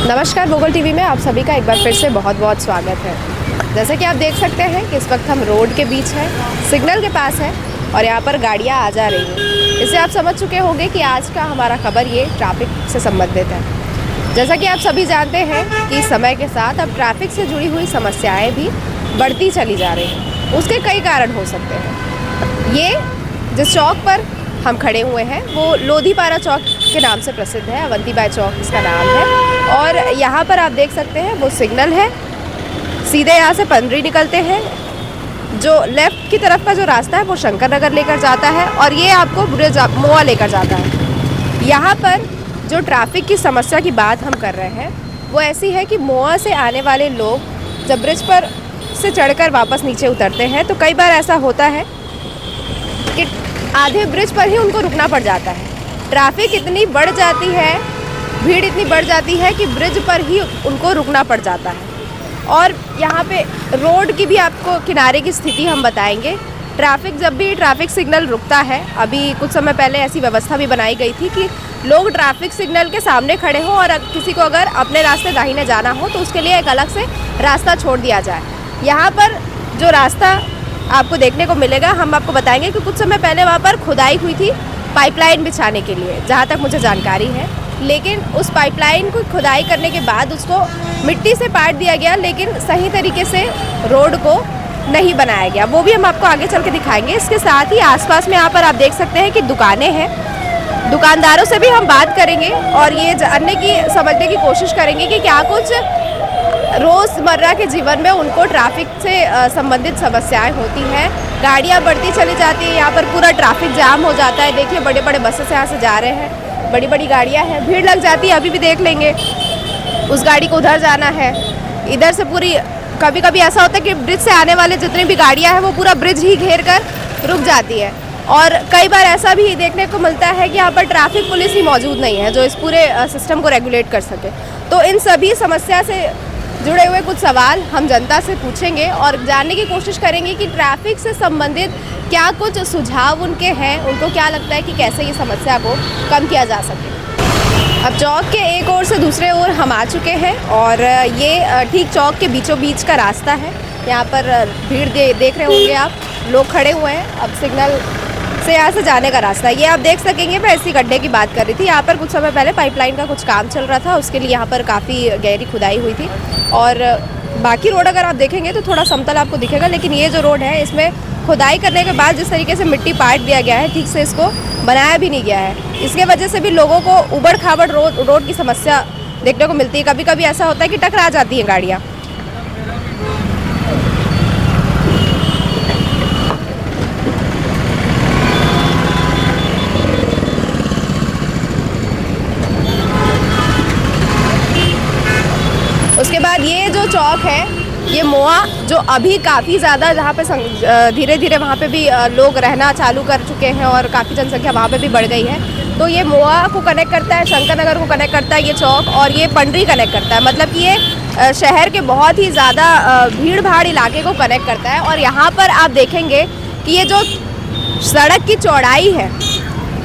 नमस्कार, भूगोल टीवी में आप सभी का एक बार फिर से बहुत बहुत स्वागत है। जैसा कि आप देख सकते हैं कि इस वक्त हम रोड के बीच हैं, सिग्नल के पास है और यहाँ पर गाड़ियाँ आ जा रही हैं। इससे आप समझ चुके होंगे कि आज का हमारा खबर ये ट्रैफिक से संबंधित है। जैसा कि आप सभी जानते हैं कि समय के साथ अब ट्रैफिक से जुड़ी हुई समस्याएँ भी बढ़ती चली जा रही हैं। उसके कई कारण हो सकते हैं। ये जिस चौक पर हम खड़े हुए हैं वो लोधीपारा चौक के नाम से प्रसिद्ध है, अवंतीबाई चौक इसका नाम है। और यहाँ पर आप देख सकते हैं वो सिग्नल है, सीधे यहाँ से पंडरी निकलते हैं। जो लेफ़्ट की तरफ का जो रास्ता है वो शंकर नगर लेकर जाता है और ये आपको ब्रिज मोआ लेकर जाता है। यहाँ पर जो ट्रैफिक की समस्या की बात हम कर रहे हैं वो ऐसी है कि मोआ से आने वाले लोग जब ब्रिज पर से चढ़कर वापस नीचे उतरते हैं तो कई बार ऐसा होता है कि आधे ब्रिज पर ही उनको रुकना पड़ जाता है। ट्रैफिक इतनी बढ़ जाती है, भीड़ इतनी बढ़ जाती है कि ब्रिज पर ही उनको रुकना पड़ जाता है। और यहाँ पे रोड की भी आपको किनारे की स्थिति हम बताएंगे। ट्रैफिक जब भी ट्रैफिक सिग्नल रुकता है, अभी कुछ समय पहले ऐसी व्यवस्था भी बनाई गई थी कि लोग ट्रैफिक सिग्नल के सामने खड़े हों और किसी को अगर अपने रास्ते दाहिने जाना हो तो उसके लिए एक अलग से रास्ता छोड़ दिया जाए। यहाँ पर जो रास्ता आपको देखने को मिलेगा, हम आपको बताएंगे कि कुछ समय पहले वहाँ पर खुदाई हुई थी पाइपलाइन बिछाने के लिए, जहाँ तक मुझे जानकारी है। लेकिन उस पाइपलाइन को खुदाई करने के बाद उसको मिट्टी से पाट दिया गया, लेकिन सही तरीके से रोड को नहीं बनाया गया। वो भी हम आपको आगे चल के दिखाएंगे। इसके साथ ही आसपास में यहाँ पर आप देख सकते हैं कि दुकानें हैं। दुकानदारों से भी हम बात करेंगे और ये जानने की समझने की कोशिश करेंगे कि क्या कुछ रोज़मर्रा के जीवन में उनको ट्रैफिक से संबंधित समस्याएं होती हैं। गाड़ियां बढ़ती चली जाती है, यहाँ पर पूरा ट्रैफिक जाम हो जाता है। देखिए बड़े बड़े बसेस यहाँ से जा रहे हैं, बड़ी बड़ी गाड़ियां हैं, भीड़ लग जाती है। अभी भी देख लेंगे, उस गाड़ी को उधर जाना है, इधर से पूरी। कभी कभी ऐसा होता है कि ब्रिज से आने वाले जितनी भी गाड़ियाँ हैं वो पूरा ब्रिज ही घेर कर रुक जाती है। और कई बार ऐसा भी देखने को मिलता है कि यहाँ पर ट्रैफिक पुलिस ही मौजूद नहीं है जो इस पूरे सिस्टम को रेगुलेट कर सके। तो इन सभी समस्या से जुड़े हुए कुछ सवाल हम जनता से पूछेंगे और जानने की कोशिश करेंगे कि ट्रैफिक से संबंधित क्या कुछ सुझाव उनके हैं, उनको क्या लगता है कि कैसे ये समस्या को कम किया जा सके। अब चौक के एक ओर से दूसरे ओर हम आ चुके हैं और ये ठीक चौक के बीचों बीच का रास्ता है। यहाँ पर भीड़ देख रहे होंगे आप, लोग खड़े हुए हैं। अब सिग्नल से यहाँ से जाने का रास्ता है, ये आप देख सकेंगे। मैं इसी गड्ढे की बात कर रही थी। यहाँ पर कुछ समय पहले पाइपलाइन का कुछ काम चल रहा था, उसके लिए यहाँ पर काफ़ी गहरी खुदाई हुई थी। और बाकी रोड अगर आप देखेंगे तो थोड़ा समतल आपको दिखेगा, लेकिन ये जो रोड है इसमें खुदाई करने के बाद जिस तरीके से मिट्टी पाट दिया गया है, ठीक से इसको बनाया भी नहीं गया है। इसके वजह से भी लोगों को उबड़ खाबड़ रोड की समस्या देखने को मिलती है। कभी कभी ऐसा होता है कि टकरा जाती हैं गाड़ियाँ। उसके बाद ये जो चौक है, ये मोआ, जो अभी काफ़ी ज़्यादा जहाँ पे धीरे धीरे वहाँ पे भी लोग रहना चालू कर चुके हैं और काफ़ी जनसंख्या वहाँ पे भी बढ़ गई है। तो ये मोआ को कनेक्ट करता है, शंकर नगर को कनेक्ट करता है ये चौक, और ये पंडरी कनेक्ट करता है। मतलब कि ये शहर के बहुत ही ज़्यादा भीड़ भाड़ इलाके को कनेक्ट करता है। और यहाँ पर आप देखेंगे कि ये जो सड़क की चौड़ाई है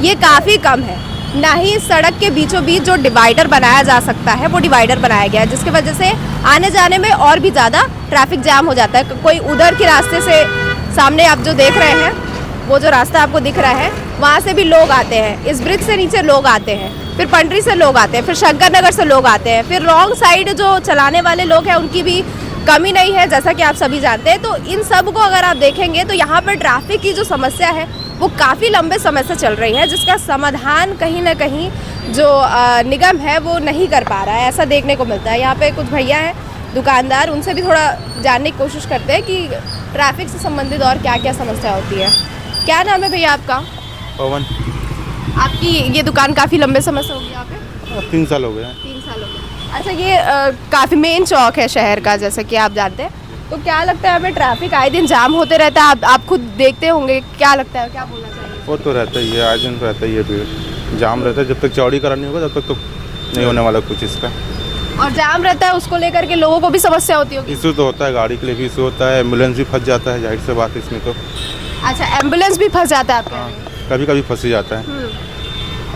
ये काफ़ी कम है। ना ही इस सड़क के बीचों बीच जो डिवाइडर बनाया जा सकता है वो डिवाइडर बनाया गया है, जिसकी वजह से आने जाने में और भी ज़्यादा ट्रैफिक जाम हो जाता है। कोई उधर के रास्ते से, सामने आप जो देख रहे हैं वो जो रास्ता आपको दिख रहा है, वहाँ से भी लोग आते हैं, इस ब्रिज से नीचे लोग आते हैं, फिर पंडरी से लोग आते हैं, फिर शंकर नगर से लोग आते हैं, फिर रॉन्ग साइड जो चलाने वाले लोग हैं उनकी भी कमी नहीं है, जैसा कि आप सभी जानते हैं। तो इन सब को अगर आप देखेंगे तो यहाँ पर ट्रैफिक की जो समस्या है वो काफ़ी लंबे समय से चल रही है, जिसका समाधान कहीं ना कहीं जो निगम है वो नहीं कर पा रहा है, ऐसा देखने को मिलता है। यहाँ पे कुछ भैया हैं दुकानदार, उनसे भी थोड़ा जानने की कोशिश करते हैं कि ट्रैफिक से संबंधित और क्या क्या समस्या होती है। क्या नाम है भैया आपका? पवन। आपकी ये दुकान काफ़ी लंबे समय से होगी यहाँ पे? 3 साल हो गए। 3 साल हो गए। अच्छा, ये काफ़ी मेन चौक है शहर का, जैसे कि आप जानते हैं। तो क्या लगता है, हमें ट्रैफिक आए दिन जाम होते रहता है, आप खुद देखते होंगे, क्या लगता है, क्या बोलना चाहिए? वो तो रहता ही है, आए दिन रहता ही है, भीड़ जाम रहता है। जब तक चौड़ी करानी होगा तब तक तो नहीं होने वाला कुछ इसका। और जाम रहता है, उसको लेकर के लोगों को भी समस्या होती होगी। इशू तो होता है, गाड़ी के लिए भी इशू होता है, एम्बुलेंस भी फंस जाता है, जाहिर से बात इसमें तो। अच्छा, एम्बुलेंस भी फंस जाता है आपके? हाँ, कभी कभी फंस जाता है,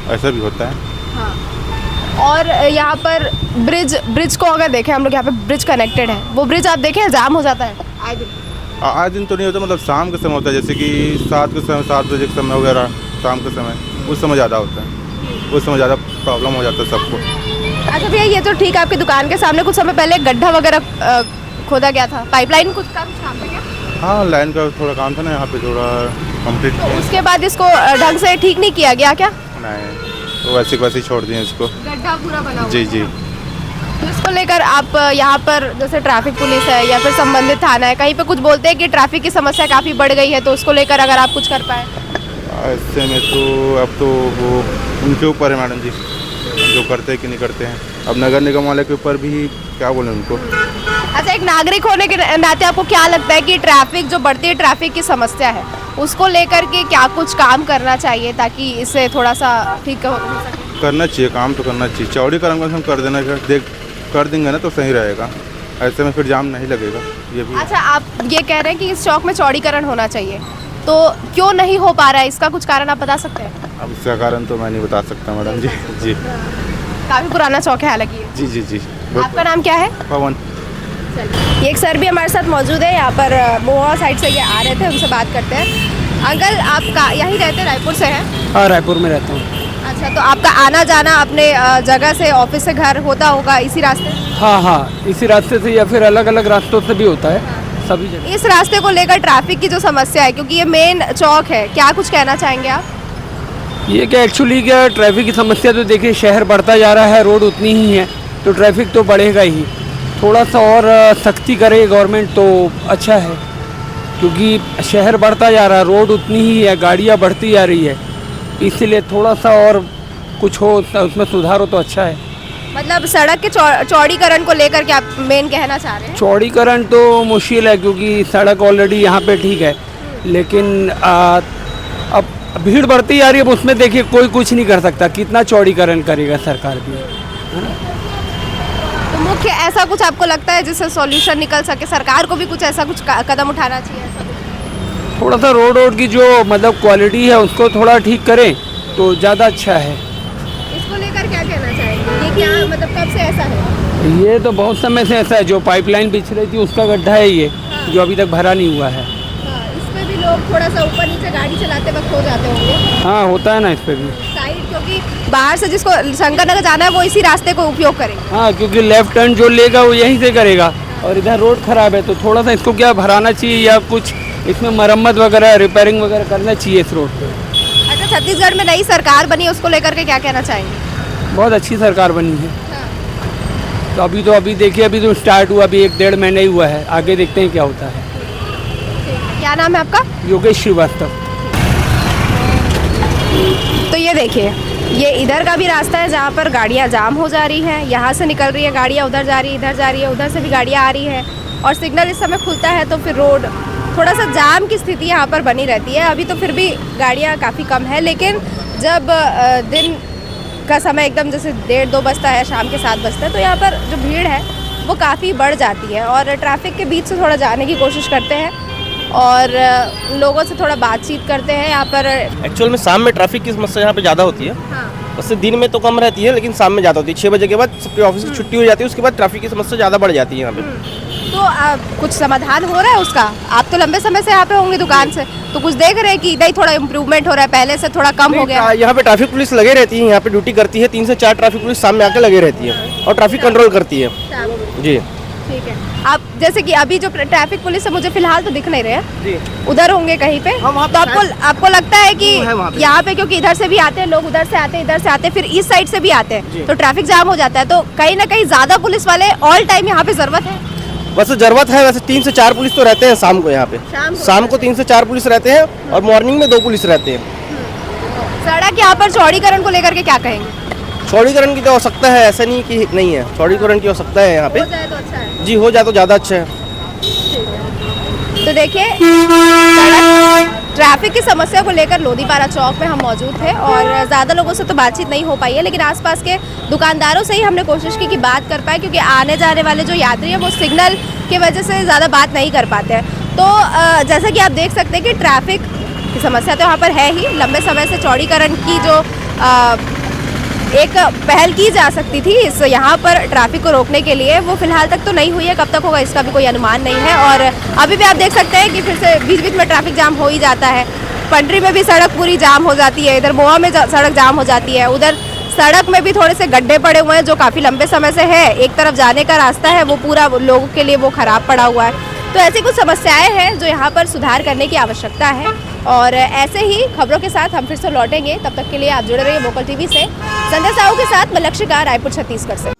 ऐसा भी होता है। हाँ। और यहाँ पर ब्रिज को अगर देखें हम लोग, यहाँ पे ब्रिज कनेक्टेड है, वो ब्रिज आप देखें जाम हो जाता है आए दिन। आज दिन तो नहीं होता, मतलब शाम के समय होता है, जैसे कि 7 बजे के समय वगैरह, शाम के समय उस समय ज़्यादा होता है, उस समय ज़्यादा प्रॉब्लम हो जाता है सबको। अच्छा भैया, ये तो ठीक है, आपकी दुकान के सामने कुछ समय पहले एक गड्ढा वगैरह खोदा गया था, पाइपलाइन कुछ काम था क्या? हाँ, लाइन का थोड़ा काम था ना यहाँ पे, थोड़ा कंप्लीट। तो उसके बाद इसको ढंग से ठीक नहीं किया गया क्या? नहीं, तो वैसे ही छोड़ दिए इसको। गड्ढा पूरा बना हुआ। जी जी। तो इसको लेकर आप यहाँ पर जैसे ट्रैफिक पुलिस है या फिर संबंधित थाना है, कहीं पे कुछ बोलते हैं कि ट्रैफिक की समस्या काफ़ी बढ़ गई है, तो उसको लेकर अगर आप कुछ कर पाए? ऐसे में तो अब तो वो उनके ऊपर है मैडम जी, जो करते हैं कि नहीं करते हैं। अब नगर निगम वाले के ऊपर भी क्या बोलें उनको। अच्छा, एक नागरिक होने के नाते आपको क्या लगता है कि ट्रैफिक जो बढ़ती है, ट्रैफिक की समस्या है, उसको लेकर के क्या कुछ काम करना चाहिए ताकि इससे थोड़ा सा ठीक हो सके? करना चाहिए, काम तो करना चाहिए। चौड़ीकरण का हम कर देना, कर देंगे ना तो सही रहेगा, ऐसे में फिर जाम नहीं लगेगा ये भी। अच्छा, आप ये कह रहे हैं कि इस चौक में चौड़ीकरण होना चाहिए, तो क्यों नहीं हो पा रहा है, इसका कुछ कारण आप बता सकते हैं? अब इसका कारण तो मैं नहीं बता सकता मैडम जी। जी काफ़ी पुराना चौक है हालांकि। जी जी जी। आपका नाम क्या है? पवन। ये एक सर भी हमारे साथ मौजूद है यहाँ पर, मोहा साइड से ये आ रहे थे, उनसे बात करते हैं। अंकल, आप यहीं रहते हैं, रायपुर से हैं? हाँ, रायपुर में रहता हूँ। अच्छा, तो आपका आना जाना अपने जगह से, ऑफिस से घर होता होगा इसी रास्ते? हाँ, इसी रास्ते से या फिर अलग अलग रास्तों से भी होता है, सभी जगह। इस रास्ते को लेकर ट्रैफिक की जो समस्या है, क्योंकि ये मेन चौक है, क्या कुछ कहना चाहेंगे आप? ये क्या एक्चुअली क्या ट्रैफिक की समस्या, तो देखिए शहर बढ़ता जा रहा है, रोड उतनी ही है, तो ट्रैफिक तो बढ़ेगा ही। थोड़ा सा और सख्ती करे गवर्नमेंट तो अच्छा है, क्योंकि शहर बढ़ता जा रहा है, रोड उतनी ही है, गाड़ियाँ बढ़ती जा रही है, इसीलिए थोड़ा सा और कुछ हो, उसमें सुधार हो तो अच्छा है। मतलब सड़क के चौड़ीकरण को लेकर क्या आप मेन कहना चाह रहे हैं? चौड़ीकरण तो मुश्किल है, क्योंकि सड़क ऑलरेडी यहाँ पे ठीक है, लेकिन अब भीड़ बढ़ती जा रही है, अब उसमें देखिए कोई कुछ नहीं कर सकता, कितना चौड़ीकरण करेगा सरकार भी, है ना? तो मुख्य ऐसा कुछ आपको लगता है जिससे सॉल्यूशन निकल सके, सरकार को भी कुछ ऐसा कुछ कदम उठाना चाहिए ऐसा कुछ? थोड़ा सा रोड की जो मतलब क्वालिटी है उसको थोड़ा ठीक करें तो ज़्यादा अच्छा है। इसको लेकर क्या कहना चाहेंगे? ये क्या मतलब कब से ऐसा है? ये तो बहुत समय से ऐसा है, जो पाइपलाइन बिछ रही थी उसका गड्ढा है ये, जो अभी तक भरा नहीं हुआ है। इसमें भी लोग थोड़ा सा ऊपर नीचे गाड़ी चलाते वक्त हो जाते होंगे। हाँ, होता है ना इस पर भी। साइड, क्योंकि बाहर से जिसको शंकर नगर जाना है वो इसी रास्ते को उपयोग करेंगे। हाँ, क्योंकि लेफ्ट टर्न जो लेगा वो यहीं से करेगा, और इधर रोड खराब है, तो थोड़ा सा इसको क्या भराना चाहिए या कुछ इसमें मरम्मत वगैरह, रिपेयरिंग वगैरह करना चाहिए इस रोड पे। अच्छा, छत्तीसगढ़ में नई सरकार बनी है, उसको लेकर के क्या कहना चाहेंगे? बहुत अच्छी सरकार बनी है। तो अभी देखिए, अभी तो स्टार्ट हुआ, अभी 1-1.5 महीना ही हुआ है, आगे देखते हैं क्या होता है। क्या नाम है आपका? योगेश श्रीवास्तव। तो ये देखिए, ये इधर का भी रास्ता है जहाँ पर गाड़ियाँ जाम हो जा रही हैं, यहाँ से निकल रही है गाड़ियाँ, उधर जा रही है, इधर जा रही है, उधर से भी गाड़ियाँ आ रही है, और सिग्नल इस समय खुलता है तो फिर रोड थोड़ा सा जाम की स्थिति यहाँ पर बनी रहती है। अभी तो फिर भी गाड़ियाँ काफ़ी कम है, लेकिन जब दिन का समय एकदम जैसे 1:30-2 बजता है, शाम के 7 बजता है, तो यहाँ पर जो भीड़ है वो काफ़ी बढ़ जाती है, और ट्रैफिक के बीच से थोड़ा जाने की कोशिश करते हैं और लोगों से थोड़ा बातचीत करते हैं यहाँ पर। एक्चुअल में शाम में ट्रैफिक की समस्या यहाँ पे ज़्यादा होती है। हाँ। वैसे दिन में तो कम रहती है, लेकिन शाम में ज़्यादा होती है। 6 बजे के बाद सबके ऑफिस की छुट्टी हो जाती है, उसके बाद ट्रैफिक की समस्या ज़्यादा बढ़ जाती है यहाँ पे। तो कुछ समाधान हो रहा है उसका? आप तो लंबे समय से यहाँ पे होंगे दुकान से, तो कुछ देख रहे हैं कि इधर थोड़ा इम्प्रूवमेंट हो रहा है, पहले से थोड़ा कम हो गया? यहाँ पे ट्रैफिक पुलिस लगे रहती है, यहाँ पे ड्यूटी करती है, 3 से 4 ट्रैफिक पुलिस सामने आके लगे रहती है और ट्रैफिक कंट्रोल करती है। जी ठीक है। आप जैसे कि अभी जो ट्रैफिक पुलिस है मुझे फिलहाल तो दिख नहीं रहे हैं, जी उधर होंगे कहीं पे, तो आपको लगता है कि यहाँ पे, क्योंकि इधर से भी आते हैं लोग, उधर से आते हैं, इधर से आते हैं, फिर इस साइड से भी आते हैं, तो ट्रैफिक जाम हो जाता है, तो कहीं ना कहीं ज्यादा पुलिस वाले ऑल टाइम यहाँ पे जरूरत है? वैसे जरूरत है, वैसे 3 से 4 पुलिस तो रहते हैं शाम को यहाँ पे। शाम को 3 से 4 पुलिस रहते हैं और मॉर्निंग में 2 पुलिस रहते हैं। सड़क यहाँ पर चौड़ीकरण को लेकर के क्या कहेंगे? चौड़ीकरण की तो आवश्यकता है, ऐसा नहीं कि नहीं है, चौड़ीकरण की आवश्यकता है यहाँ पे। हो जाए तो अच्छा है। जी, हो जाए तो ज़्यादा अच्छा है। तो देखिए, ट्रैफिक की समस्या को लेकर लोधीपारा चौक में हम मौजूद थे, और ज़्यादा लोगों से तो बातचीत नहीं हो पाई है, लेकिन आसपास के दुकानदारों से ही हमने कोशिश की कि बात कर पाए, क्योंकि आने जाने वाले जो यात्री हैं वो सिग्नल की वजह से ज़्यादा बात नहीं कर पाते हैं। तो जैसा कि आप देख सकते हैं कि ट्रैफिक की समस्या तो यहाँ पर है ही, लंबे समय से चौड़ीकरण की जो एक पहल की जा सकती थी इस यहाँ पर ट्रैफिक को रोकने के लिए, वो फिलहाल तक तो नहीं हुई है। कब तक होगा इसका भी कोई अनुमान नहीं है। और अभी भी आप देख सकते हैं कि फिर से बीच बीच में ट्रैफिक जाम हो ही जाता है। पंडरी में भी सड़क पूरी जाम हो जाती है, इधर मोआ में सड़क जाम हो जाती है, उधर सड़क में भी थोड़े से गड्ढे पड़े हुए हैं जो काफ़ी लंबे समय से है। एक तरफ जाने का रास्ता है वो पूरा लोगों के लिए वो ख़राब पड़ा हुआ है। तो ऐसी कुछ समस्याएं हैं जो यहाँ पर सुधार करने की आवश्यकता है। और ऐसे ही खबरों के साथ हम फिर से लौटेंगे। तब तक के लिए आप जुड़े रहिए वोकल टीवी से। संध्या साहू के साथ मैं लक्षिका, रायपुर छत्तीसगढ़ से।